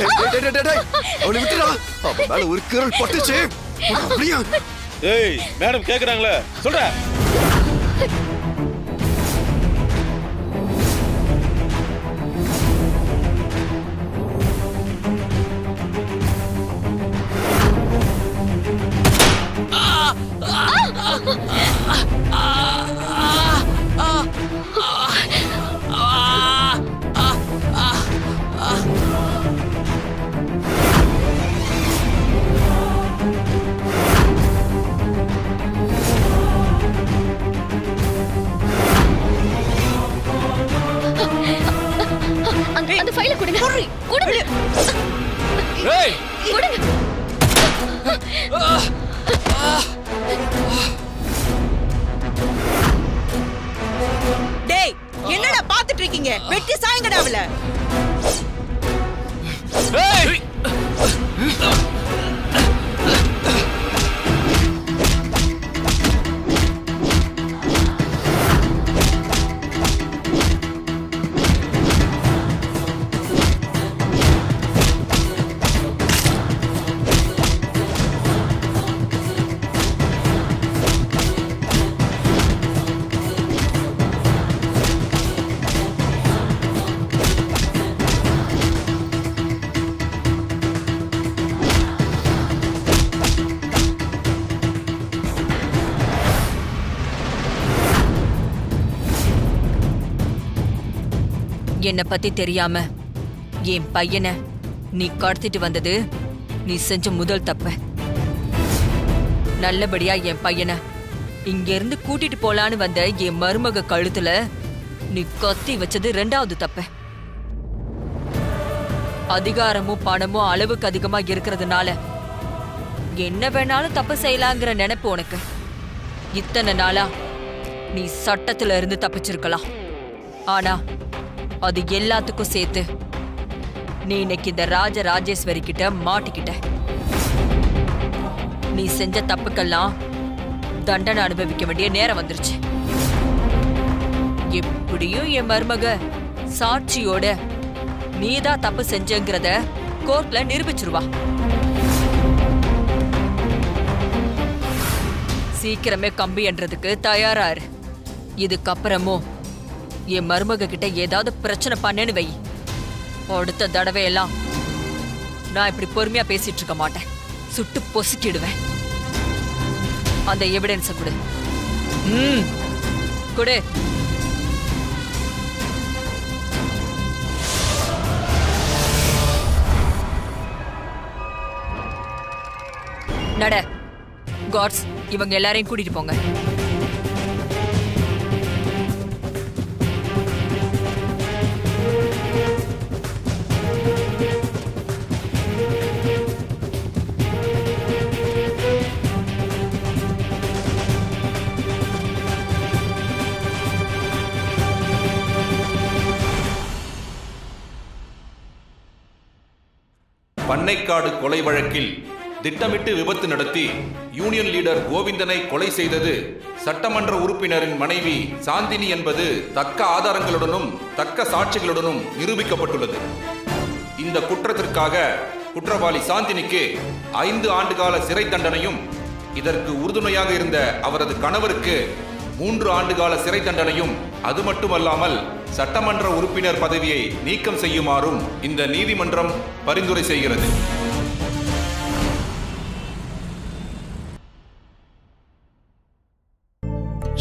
அவளை விட்டுடா. அவன் மேல ஒரு கீரல் பட்டுச்சு. அப்படியா? ஏய் மேடம் கேக்குறாங்களே சொல்ற. அந்த ஃபைலை கொடுங்க. கொடுங்க. ஏய் கொடுங்க. டேய் என்னடா பாத்துட்டு இருக்கீங்க? வெட்டி சாயங்கடா அவள. ஏய் என்ன பத்தி தெரியாம என் பையனை நீ கடத்திட்டு வந்தது நீ செஞ்ச முதல் தப்பு. நல்லபடியா என் பையனை இங்க இருந்து கூட்டிட்டு போலான்னு வந்த என் மருமக கழுத்துல நீ கத்தி வச்சது ரெண்டாவது தப்பு. அதிகாரமும் பணமும் அளவுக்கு அதிகமா இருக்கிறதுனால என்ன வேணாலும் தப்பு செய்யலாங்கிற நினைப்பு உனக்கு. இத்தனை நாளா நீ சட்டத்துல இருந்து தப்பிச்சிருக்கலாம். ஆனா அது எல்லாத்துக்கும் சேர்த்து நீ இன்னைக்கு இந்த ராஜராஜேஸ்வரி கிட்ட மாட்டிக்கிட்ட. நீ செஞ்ச தப்புக்கெல்லாம் தண்டனை அனுபவிக்க வேண்டிய நேரம் வந்துருச்சு. எப்படியும் என் மருமக சாட்சியோட நீதான் தப்பு செஞ்சங்கிறத கோர்ட்ல நிரூபிச்சிருவா. சீக்கிரமே கம்பி என்றதுக்கு தயாராரு. இதுக்கப்புறமும் என் மருமக கிட்ட ஏதாவது பிரச்சனை பண்ணேன்னு வை, அடுத்த தடவை எல்லாம் நான் இப்படி பொறுமையா பேசிட்டு இருக்க மாட்டேன். சுட்டு பொசுக்கிடுவேன். அந்த எவிடன்ஸ கொடு. கொடு. நட. காட்ஸ், இவங்க எல்லாரையும் கூட்டிட்டு போங்க. பண்ணைக்காடு கொலை வழக்கில் திட்டமிட்டு விபத்து நடத்தி யூனியன் லீடர் கோவிந்தனை கொலை செய்தது சட்டமன்ற உறுப்பினரின் மனைவி சாந்தினி என்பது தக்க ஆதாரங்களுடனும் தக்க சாட்சிகளுடனும் நிரூபிக்கப்பட்டுள்ளது. இந்த குற்றத்திற்காக குற்றவாளி சாந்தினிக்கு 5 ஆண்டுகால சிறை தண்டனையும், இதற்கு உறுதுணையாக இருந்த அவரது கணவருக்கு 3 ஆண்டுகால சிறை தண்டனையும், அது மட்டுமல்லாமல் சட்டமன்ற உறுப்பினர் பதவியை நீக்கம் செய்யுமாறும் இந்த நீதிமன்றம் பரிந்துரை செய்கிறது.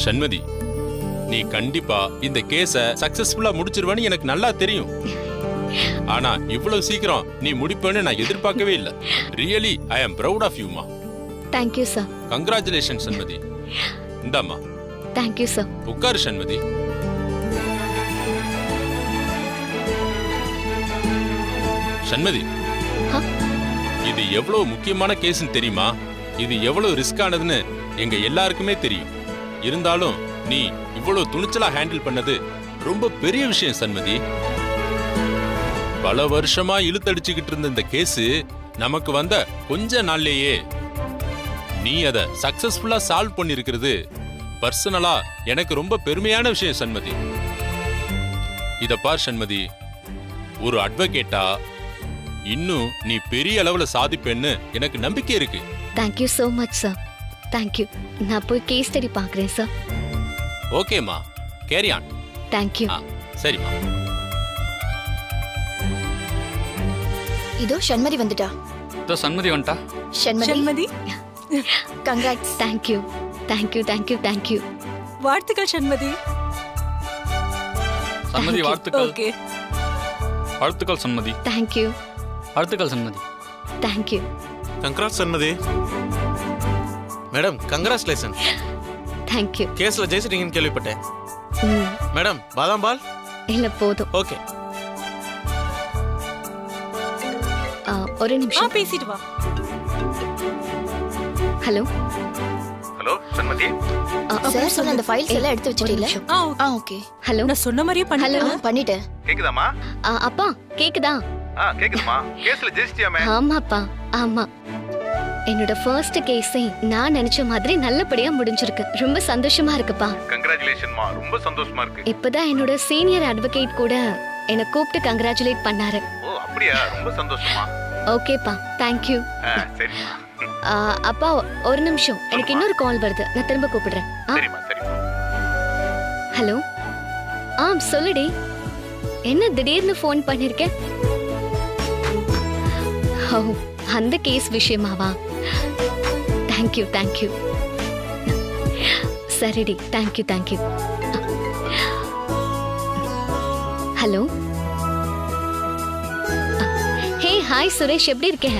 சண்மதி, நீ கண்டிப்பா இந்த கேஸ சக்சஸ்ஃபுல்லா முடிச்சிருவேன்னு எனக்கு நல்லா தெரியும். ஆனா இவ்வளவு சீக்கிரம் நீ முடிப்பேன்னு நான் எதிர்பார்க்கவே இல்லை. Really I am proud of Yuma. Thank you sir. Congratulation Shanmathi. இந்தாம்மா. Thank you sir. உட்காரு சண்மதி. சண்மதி, இது எவ்வளவு முக்கியமான கேஸ்ன்னு தெரியுமா? இது எவ்வளவு ரிஸ்க் ஆனதுன்னு எங்க எல்லாருக்குமே தெரியும். இருந்தாலும் நீ இவ்வளவு துணிச்சலா ஹேண்டில் பண்ணது ரொம்ப பெரிய விஷயம் சண்மதி. பல வருஷமா இழுத்தடிச்சுக்கிட்டு இருந்த இந்த கேஸ் நமக்கு வந்த கொஞ்ச நாள்லயே நீ அதை சக்சஸ்ஃபுல்லா சால்வ் பண்ணிருக்கிறது பர்சனலா எனக்கு ரொம்ப பெருமையான விஷயம் சண்மதி. இத பார் சண்மதி, ஒரு அட்வொகேட்டா இன்னும் நீ பெரிய அளவுல சாதிப்பேன்னு எனக்கு நம்பிக்கை இருக்கு. Thank you so much sir. Thank you. நான் போய் கேஸ் ஸ்டடி பார்க்குறேன் சார். ஓகேம்மா, கேரி ஆன். தேங்க்யூ. சரிம்மா. இதோ சண்மதி வந்துட்டா. இதோ சண்மதி வந்துட்டா. Shanmathi congrats. Thank you thank you thank you thank you. வாழ்த்துக்கள் சண்மதி. சண்மதி வாழ்த்துக்கள். ஓகே. வாழ்த்துக்கள் சண்மதி. தேங்க்யூ. வாழ்த்துக்கள் Shanmathi. Thank you. Congrats Shanmathi. Madam congratulation. Thank you. கேஸ்ல ஜெயிச்சிட்டீங்கன்னு கேள்விப்பட்டேன். மேடம் பாதாம் பால் இல்ல போதும். ஓகே. ஒரு நிமிஷம் பேசிட்டு வா. Hello hello Shanmathi. சார் சொன்ன அந்த ஃபைல்ஸ் எல்லாம் எடுத்து வச்சிட்டீல? ஓகே. ஹலோ. நான் சொன்ன மாதிரியே ஹலோ பண்ணிட்டேன். கேக்குதாமா? அப்பா கேக்குதா? கேக்குதுமா. கேஸ்ல ஜெயிச்சிட்டியாமே? ஆமாப்பா ஆமா. என்னோட ஃபர்ஸ்ட் கேஸே நான் நினைச்ச மாதிரி நல்லபடியா முடிஞ்சிருக்கு. ரொம்ப சந்தோஷமா இருக்குப்பா. கங்க்ராச்சுலேஷன்மா. ரொம்ப சந்தோஷமா இருக்கு. இப்பதான் என்னோட சீனியர் அட்வொகேட் கூட என்ன கூப்பிட்டு கங்க்ராச்சுலேட் பண்ணாரு. ஓ அப்படியா? ரொம்ப சந்தோஷமா. ஓகேப்பா தேங்க்யூ. சரிம்மா. அப்பா ஒரு நிமிஷம், எனக்கு இன்னொரு கால் வருது, நான் திரும்ப கூப்பிடுறேன். சரிம்மா சரிம்மா. ஹலோ. சொல்லுடி. என்ன திடீர்னு ஃபோன் பண்ணிருக்க? ஓ அந்த கேஸ் விஷயமாவா? Thank you thank you. சரிடி thank you thank you. Hello. Hey hi Suresh, எப்படி இருக்க?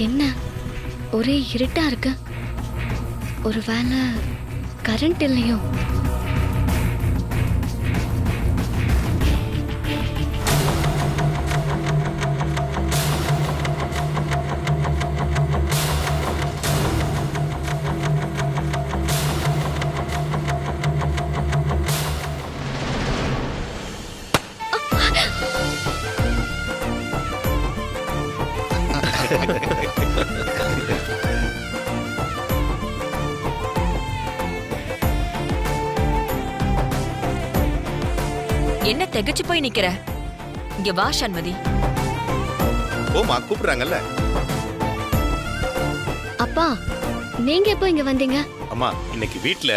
என்ன ஒரே இருட்டா இருக்கு? ஒருவேளை கரண்ட் இல்லையோ? என்ன திகச்சு போய் நிக்கிற? இங்க வா சண்மதி. ஓமா கூப்பிடுறாங்கல்ல. அப்பா நீங்க எப்போ இங்க வந்தீங்க? அம்மா இன்னைக்கு வீட்ல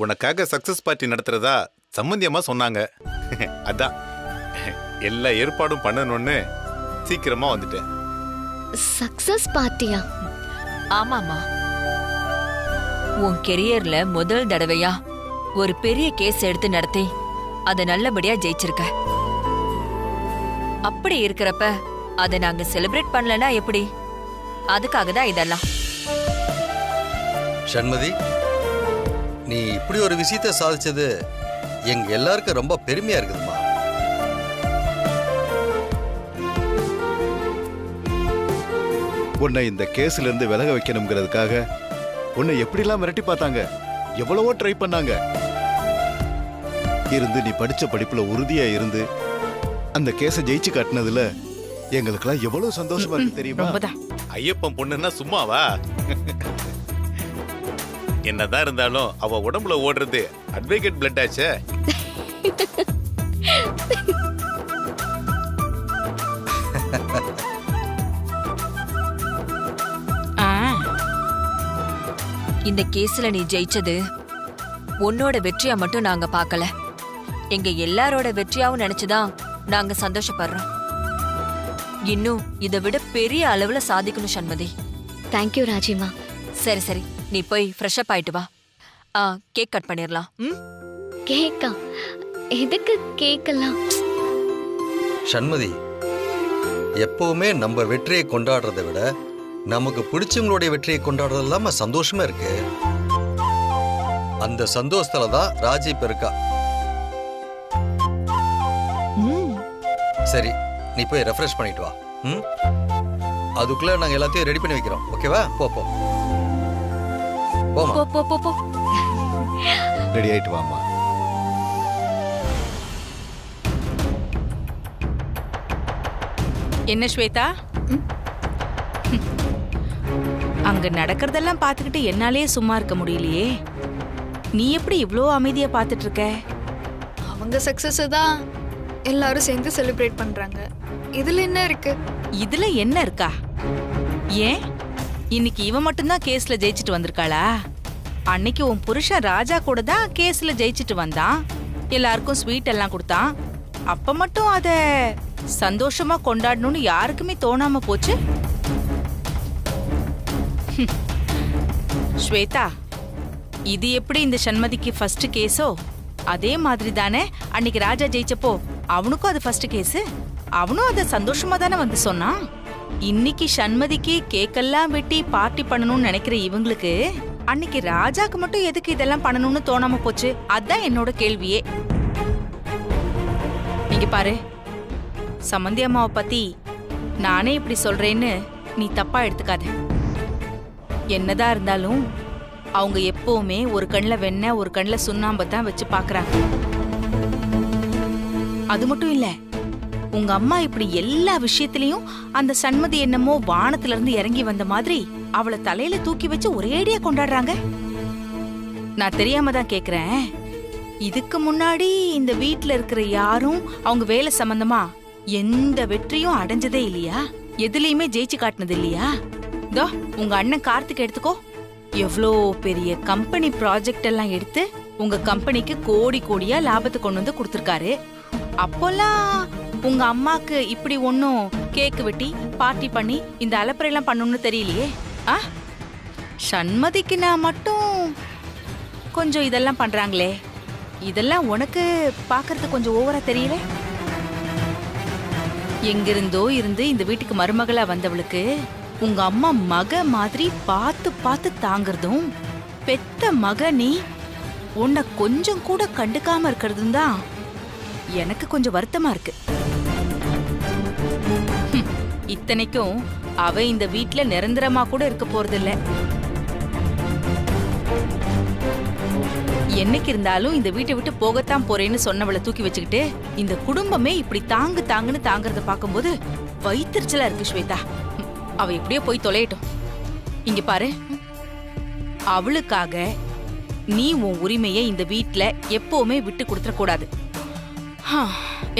உனக்காக சக்சஸ் பார்ட்டி நடத்துறதா சம்பந்தி அம்மா சொன்னாங்க. அதான் எல்லா ஏற்பாடும் பண்ணணும்னு சீக்கிரமா வந்துட்டேன். சக்சஸ் பார்ட்டியா? ஆமாமா. உன் கெரியர்ல முதல் தடவையா ஒரு பெரிய கேஸ் எடுத்து நடத்தி அத நல்லபடியா ஜெயிச்சிருக்க. அப்படி இருக்கிறப்ப அத நாங்க செலிப்ரேட் பண்ணலனா எப்படி? அதுக்காக தான் இதெல்லாம். சண்மதி, நீ இப்படி ஒரு விஷயத்தை சாதிச்சது எங்க எல்லாருக்கும் ரொம்ப பெருமையா இருக்குதுமா. உன்னை இந்த கேஸ்ல இருந்து விலக வைக்கணுங்கிறதுக்காக உன்னை எப்படிலாம் மிரட்டி பார்த்தாங்க, எவ்வளவோ ட்ரை பண்ணாங்க. இருந்து நீ படிச்ச படிப்புல உறுதியா இருந்து அந்த கேஸை ஜெயிச்சு காட்டினதுல எங்களுக்கெல்லாம் எவ்வளவு சந்தோஷமா இருக்கு தெரியுமா? ஐயப்பன் பொண்ணுன்னா சும்மாவா? என்னதான் இருந்தாலும் அவ உடம்புல ஓடுறது அட்வொகேட் பிளட் ஆச்சே. இந்த கேஸ்ல நீ ஜெயிச்சது உன்னோட வெற்றியா மட்டும் நாங்க பார்க்கல, எங்க எல்லாரோட வெற்றியாவும் நினைச்சுதான் நாங்க சந்தோஷப்படுறோம். இன்னும் இதை விட பெரிய அளவுல சாதிக்கணும் சண்மதி. தேங்க்யூ ராஜிமா. சரி சரி, நீ போய் ஃப்ரெஷ் அப் ஆயிட்டு வா. கேக் கட் பண்ணிடலாம். கேக்கா? எதுக்கு கேக்கெல்லாம்? சண்மதி, எப்பவுமே நம்ம வெற்றியை கொண்டாடுறதை விட நமக்கு பிடிச்சவங்களுடைய வெற்றியை கொண்டாடுறது இல்லாம சந்தோஷமா இருக்கு. அந்த சந்தோஷத்துல தான் ராஜி இப்ப இருக்கா. சரி, நீ போய் ரெஃப்ரெஷ் பண்ணிட்டு வா. அதுக்குள்ள நாங்க எல்லாத்தையும் ரெடி பண்ணி வைக்கிறோம். ஓகேவா? போ போ போமா. போ போ போ. ரெடி ஆயிட்டு வாமா. என்ன ஸ்வேதா, அங்க நடக்கிறதெல்லாம் பார்த்துக்கிட்டு என்னாலே சும்மா இருக்க முடியலையே. நீ எப்படி இவ்ளோ அமைதியா பார்த்துட்டு இருக்க? அவங்க சக்சஸ் தான் எல்லாரும் சேர்ந்து செலிப்ரேட் பண்றாங்க. இதுல என்ன இருக்கு? இதுல என்ன இருக்கா? ஏன் இன்னைக்கு இவன் மட்டும்தான் கேஸ்ல ஜெயிச்சிட்டு வந்திருக்காளா? அன்னைக்கு உன் புருஷன் ராஜா கூட தான் கேஸ்ல ஜெயிச்சிட்டு வந்தான். எல்லாருக்கும் ஸ்வீட் எல்லாம் கொடுத்தான். அப்ப மட்டும் அத சந்தோஷமா கொண்டாடணும்னு யாருக்குமே தோணாம போச்சு. ஸ்வேதா, இது எப்படி இந்த சண்மதிக்கு ஃபர்ஸ்ட் கேஸோ அதே மாதிரி தானே அன்னைக்கு ராஜா ஜெயிச்சப்போ அவனுக்கும் அது ஃபர்ஸ்ட் கேஸ். அவனும் அதை சந்தோஷமா தானே வந்து சொன்னான். இன்னைக்கு சண்மதிக்கு கேக்கெல்லாம் வெட்டி பார்ட்டி பண்ணணும்னு நினைக்கிற இவங்களுக்கு அன்னைக்கு ராஜாக்கு மட்டும் எதுக்கு இதெல்லாம் பண்ணணும்னு தோணாம போச்சு? அதான் என்னோட கேள்வியே. நீங்க பாரு, சம்மந்தி அம்மாவை பத்தி நானே இப்படி சொல்றேன்னு நீ தப்பா எடுத்துக்காத. என்னதான் இருந்தாலும் அவங்க எப்பவுமே ஒரு கண்ணுல வெண்ணெய் ஒரு கண்ணுல சுண்ணாம்பை தான் வச்சு பாக்குறாங்க. அது மட்டும் இல்ல, உங்க அம்மா இப்படி எல்லா விஷயத்திலயும் அந்த சண்மதி என்னமோ வானத்துல இருந்து இறங்கி வந்த மாதிரி அவளை தலையில தூக்கி வச்சு ஒரேடியா கொண்டாடுறாங்க. நான் தெரியாம தான் கேக்குறேன், இதுக்கு முன்னாடி இந்த வீட்ல இருக்கிற யாரும் அவங்க வேலை சம்பந்தமா எந்த வெற்றியும் அடைஞ்சதே இல்லையா? எதுலயுமே ஜெயிச்சு காட்டினது இல்லையா? தோ உங்க அண்ணன் கார்த்திக் எடுத்துக்கோ, எவ்வளோ பெரிய கம்பெனி ப்ராஜெக்ட் எல்லாம் எடுத்து உங்க கம்பெனிக்கு கோடி கோடியா லாபத்தை கொண்டு வந்து கொடுத்துருக்காரு. அப்போல்லாம் உங்க அம்மாக்கு இப்படி ஒன்னும் கேக் வெட்டி பார்ட்டி பண்ணி இந்த அலப்பறையெல்லாம் பண்ணணும்னு தெரியலையே. சண்மதிக்கு நான் மட்டும் கொஞ்சம் இதெல்லாம் பண்றாங்களே, இதெல்லாம் உனக்கு பாக்குறது கொஞ்சம் ஓவரா தெரியல? எங்கிருந்தோ இருந்து இந்த வீட்டுக்கு மருமகளா வந்தவளுக்கு உங்க அம்மா மக மாதிரி பார்த்து பார்த்து தாங்கிறதும், பெத்த மக நீ உன்னை கொஞ்சம் கூட கண்டுக்காம இருக்கிறதும் தான் எனக்கு கொஞ்சம் வருத்தமா இருக்கு. இத்தனைக்கும் அவ இந்த வீட்ல நிரந்தரமா கூட இருக்க போறதில்ல. என்னைக்கு இருந்தாலும் இந்த வீட்டை விட்டு போகத்தான் போறேன்னு சொன்னவளை தூக்கி வச்சுக்கிட்டு இந்த குடும்பமே இப்படி தாங்குன்னு தாங்கறத பாக்கும்போது வயிற்றுச்சலா இருக்கு ஸ்வேதா. அவ எப்படியோ போய் தொலையட்டும். இங்க பாரு, அவளுக்காக நீ உன் உரிமையை இந்த வீட்ல எப்பவுமே விட்டு கொடுத்துட கூடாது.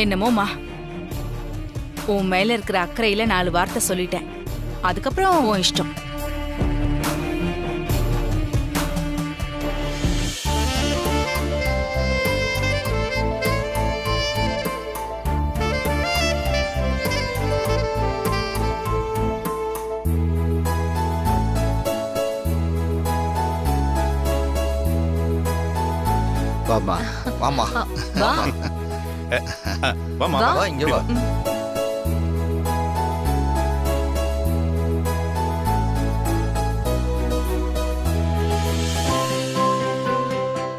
என்னமோமா, உன் மேல இருக்கிற அக்கறையில 4 வார்த்தை சொல்லிட்டேன். அதுக்கப்புறம் உன் இஷ்டம். வாமா வாமா வா வாமா வா, இங்க வா.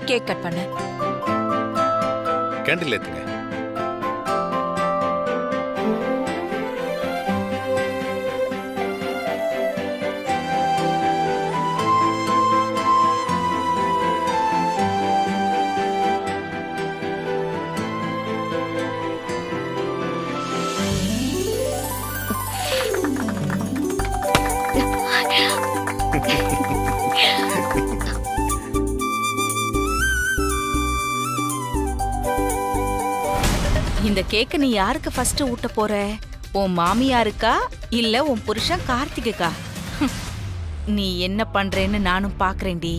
கேக் கட் பண்ண. கேண்டில் ஏத்துங்க. இந்த கேக்க நீ யாருக்கு ஃபர்ஸ்ட் ஊட்ட போற? உன் மாமியாருக்கா இல்ல உன் புருஷன் கார்த்திகேக்கா? நீ என்ன பண்றேன்னு நானும் பாக்குறேன்டி.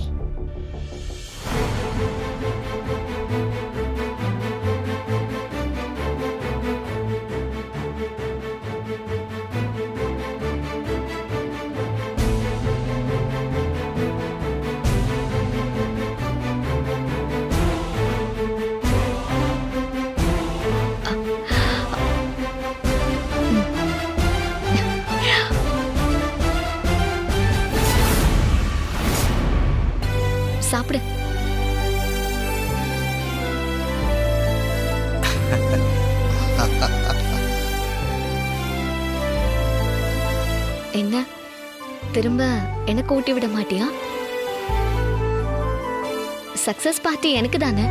சாப்பிடு. என்ன திரும்ப எனக்கு ஊட்டி விட மாட்டியா? சக்சஸ் பார்ட்டி எனக்கு தானே.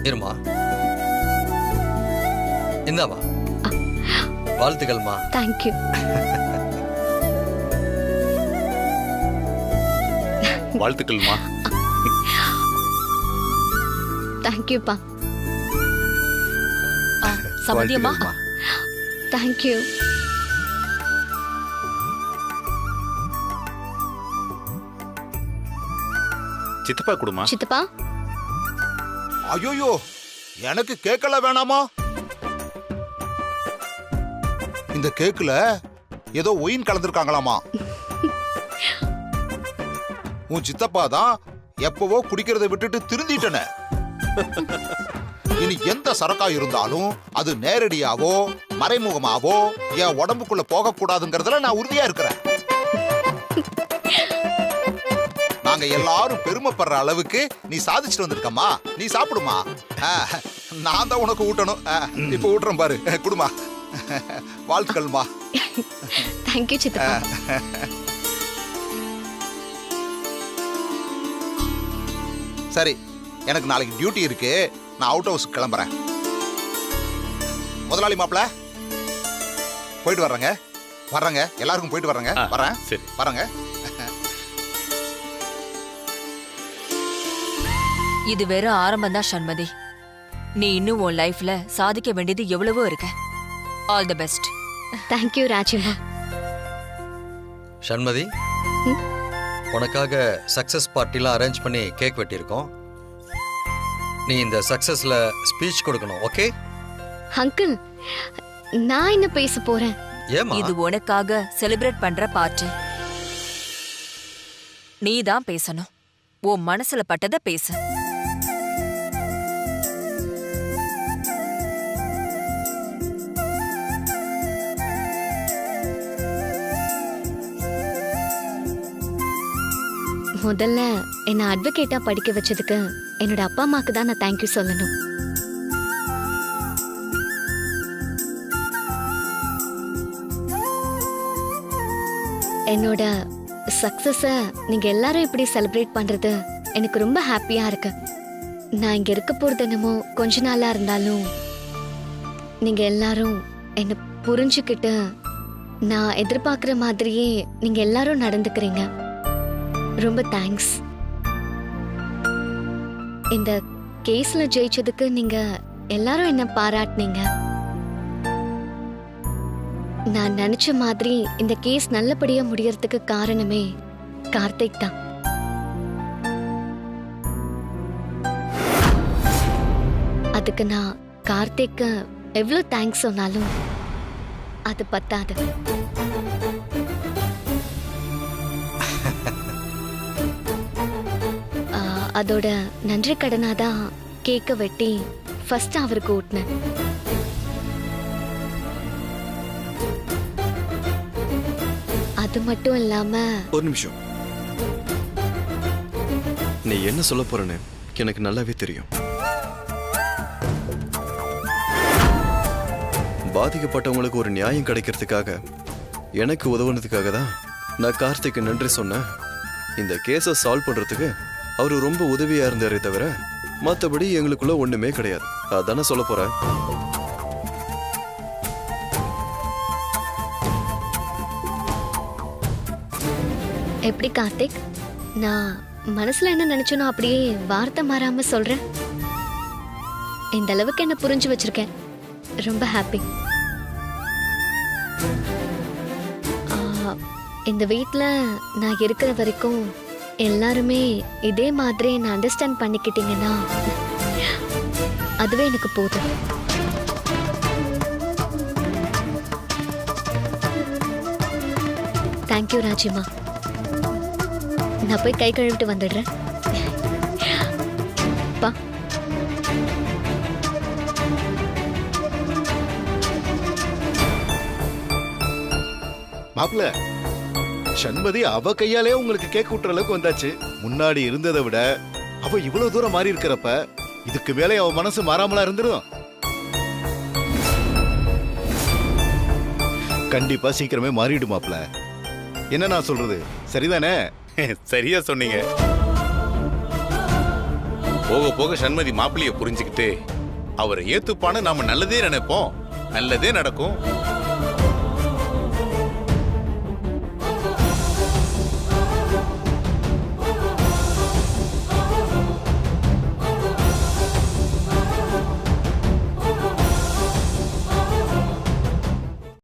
இருமா, இந்தாமா. வாழ்த்துக்கள்மா. தேங்க்யூ. வாழ்த்துக்கள்மா. தேங்க்யூப்பா. சம்மதியம்மா. தேங்க்யூ. சித்தப்பா கொடுமா. சித்தப்பா. ஐயோ, எனக்கு கேக்கல வேணாமா? இந்த கேக்குல ஏதோ ஒயின் கலந்துருக்காங்களாமா. உன் சித்தப்பா தான் எப்பவோ குடிக்கிறத விட்டுட்டு திருந்திட்டன. இனி எந்த சரக்கா இருந்தாலும் அது நேரடியாவோ மறைமுகமாவோ என் உடம்புக்குள்ள போக கூடாதுங்கிறதுல நான் உறுதியா இருக்கிறேன். நாங்க எல்லாரும் பெருமைப்படுற அளவுக்கு நீ சாதிச்சுட்டு வந்திருக்கம்மா. நீ சாப்பிடுமா. நான் தான் உனக்கு ஊட்டணும். இப்ப ஊட்டுறேன் பாரு. குடுமா. வாழ்த்துக்கள்மா. தேங்க்யூ சித்தப்பா. சரி, எனக்கு நாளைக்கு டியூட்டி இருக்கு. நான் அவுட் ஹவுஸ் கிளம்புறேன். முதலாளி மாப்பிள்ள போயிட்டு வர்றேங்க. வர்றேங்க, எல்லாருக்கும் போயிட்டு வர்றேங்க. வரேன். சரி, வரேங்க. இது வெறும் ஆரம்பம் தான் சண்மதி. நீ இன்னும் உன் லைஃப்ல சாதிக்க வேண்டியது எவ்வளவோ இருக்கு. All the best. தேங்க்யூ ராஜிமா. சண்மதி, உனக்காக சக்சஸ் பார்ட்டிலாம் அரேஞ்ச் பண்ணி கேக் வெட்டியிருக்கோம். நீ இந்த சக்சஸ்ல ஸ்பீச் கொடுக்கணும். ஓகே? அங்கிள், நான் என்ன பேச போறேன்? இது உனக்காக செலிப்ரேட் பண்ற பார்ட்டி. நீ தான் பேசணும். உன் மனசுல பட்டத பேசு. முதல்ல என்ன அட்வொகேட்டா படிக்க வச்சதுக்கு என்னோட அப்பா அம்மாக்கு தான் நான் தேங்க்யூ சொல்லணும். என்னோட சக்சஸ நீங்க எல்லாரும் இப்படி செலிப்ரேட் பண்றது எனக்கு ரொம்ப ஹாப்பியா இருக்கு. நான் இங்க இருக்க போறது என்னமோ கொஞ்ச நாளா இருந்தாலும் நீங்க எல்லாரும் என்ன புரிஞ்சுக்கிட்டு நான் எதிர்பார்க்குற மாதிரியே நீங்க எல்லாரும் நடந்துக்கிறீங்க. ரொம்ப தேங்க்ஸ். இந்த கேஸ்ல ஜெயிச்சதுக்கு நீங்க எல்லாரும் என்ன பாராட்டினீங்க. நான் நினைச்ச மாதிரி இந்த கேஸ் நல்லபடியா முடியறதுக்கு காரணமே கார்த்திக் தான். அதுக்கு நான் கார்த்திக்கு எவ்வளவு தேங்க்ஸ் சொன்னாலும் அது பத்தாது. அதோட நன்றி கடனாதான் கேக்க வெட்டி ஃபர்ஸ்ட் அவருக்கு ஊட்டினேன். அது மட்டும் இல்லாம ஒரு நிமிஷம், நீ என்ன சொல்ல போறன்னு எனக்கு நல்லாவே தெரியும். பாதிக்கப்பட்டவங்களுக்கு ஒரு நியாயம் கிடைக்கிறதுக்காக எனக்கு உதவுனதுக்காக தான் நான் கார்த்திக்கு நன்றி சொன்னேன். இந்த கேஸை சால்வ் பண்றதுக்கு அவரு ரொம்ப உதவியா இருந்தாரே தவிர மற்றபடி எங்களுக்குள்ள ஒண்ணுமே கிடையாது. அதானே சொல்ல போற? எப்படி கார்த்திக், நான் மனசுல என்ன நினைச்சனோ அப்படியே வார்த்தை மாறாம சொல்றேன். இந்த அளவுக்கு என்ன புரிஞ்சு வச்சிருக்கேன். ரொம்ப ஹாப்பி. இந்த வீட்ல நான் இருக்கிற வரைக்கும் எல்லாருமே இதே மாதிரி என்ன அண்டர்ஸ்டாண்ட் பண்ணிக்கிட்டீங்கன்னா அதுவே எனக்கு போதும். தேங்க்யூ ராஜிமா. நான் போய் கை கழுவிட்டு வந்துடுறேன். பா. மாப்பிள்ள, சண்மதி அவ கையாலே உங்களுக்கு கேக் ஊட்டுற அளவுக்கு வந்தாச்சு. முன்னாடி இருந்ததை விட அவ இவ்வளவு தூரம் மாறி இருக்கிறப்ப இதுக்கு மேலே அவ மனசு மாறாமலா இருந்துடும். கண்டிப்பா சீக்கிரமே மாறிடும் மாப்பிள்ள. என்ன நான் சொல்றது சரிதானே? சரியா சொன்னீங்க. போக போக சண்மதி மாப்பிள்ளைய புரிஞ்சுக்கிட்டு அவரை ஏத்துப்பான்னு நாம நல்லதே நினைப்போம், நல்லதே நடக்கும்.